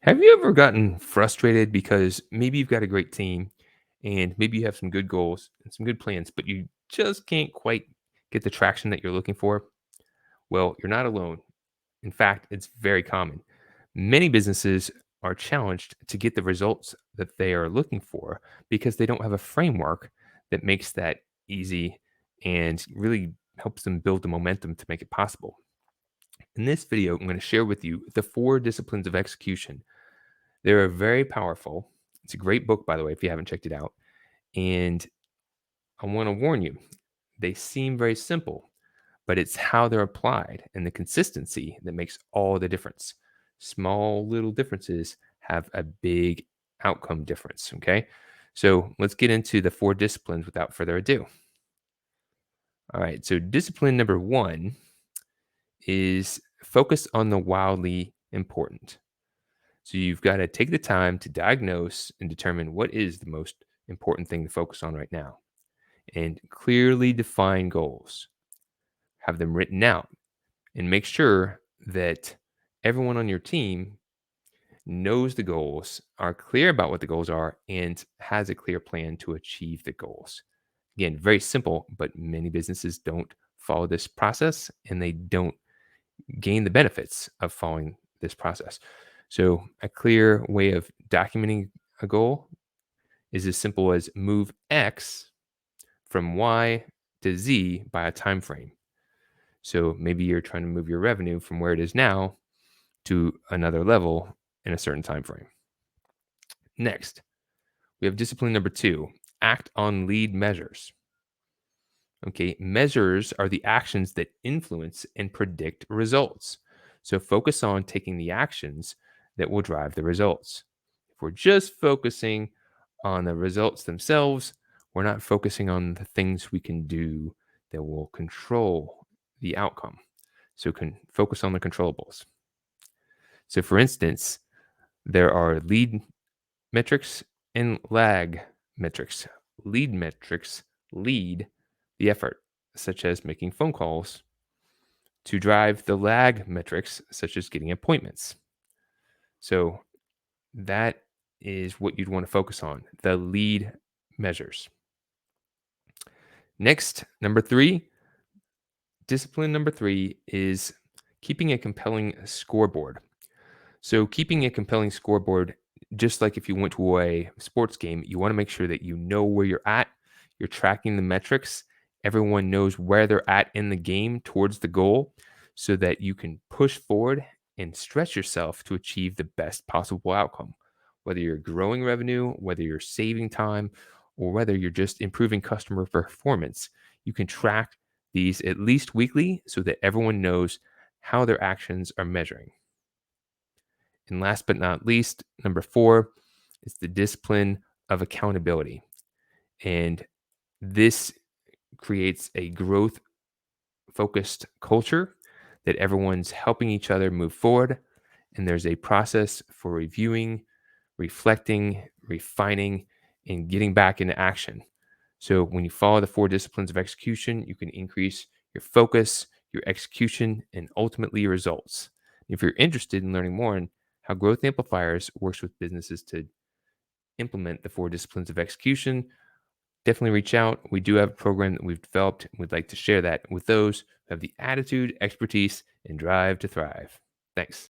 Have you ever gotten frustrated because maybe you've got a great team and maybe you have some good goals and some good plans, but you just can't quite get the traction that you're looking for? Well, you're not alone. In fact, it's very common. Many businesses are challenged to get the results that they are looking for because they don't have a framework that makes that easy and really helps them build the momentum to make it possible. In this video, I'm going to share with you the four disciplines of execution. They're very powerful. It's a great book, by the way, if you haven't checked it out. And I want to warn you, they seem very simple, but it's how they're applied and the consistency that makes all the difference. Small little differences have a big outcome difference. Okay. So let's get into the four disciplines without further ado. All right. So, discipline number one is focus on the wildly important. So you've got to take the time to diagnose and determine what is the most important thing to focus on right now and clearly define goals. Have them written out and make sure that everyone on your team knows the goals, are clear about what the goals are, and has a clear plan to achieve the goals. Again, very simple, but many businesses don't follow this process and they don't gain the benefits of following this process. So, a clear way of documenting a goal is as simple as move X from Y to Z by a time frame. So, maybe you're trying to move your revenue from where it is now to another level in a certain time frame. Next, we have discipline number two, act on lead measures. Okay, measures are the actions that influence and predict results. So focus on taking the actions that will drive the results. If we're just focusing on the results themselves, we're not focusing on the things we can do that will control the outcome. So can focus on the controllables. So for instance, there are lead metrics and lag metrics. Lead metrics lead the effort, such as making phone calls, to drive the lag metrics, such as getting appointments. So that is what you'd want to focus on, the lead measures. Next, discipline number three is keeping a compelling scoreboard. So, keeping a compelling scoreboard, just like if you went to a sports game, you want to make sure that you know where you're at, you're tracking the metrics, everyone knows where they're at in the game towards the goal so that you can push forward and stretch yourself to achieve the best possible outcome. Whether you're growing revenue, whether you're saving time, or whether you're just improving customer performance, you can track these at least weekly so that everyone knows how their actions are measuring. And last but not least, number four is the discipline of accountability. And this creates a growth focused culture that everyone's helping each other move forward. And there's a process for reviewing, reflecting, refining, and getting back into action. So when you follow the four disciplines of execution, you can increase your focus, your execution, and ultimately your results. If you're interested in learning more on how Growth Amplifiers works with businesses to implement the four disciplines of execution, definitely reach out. We do have a program that we've developed. We'd like to share that with those who have the attitude, expertise, and drive to thrive. Thanks.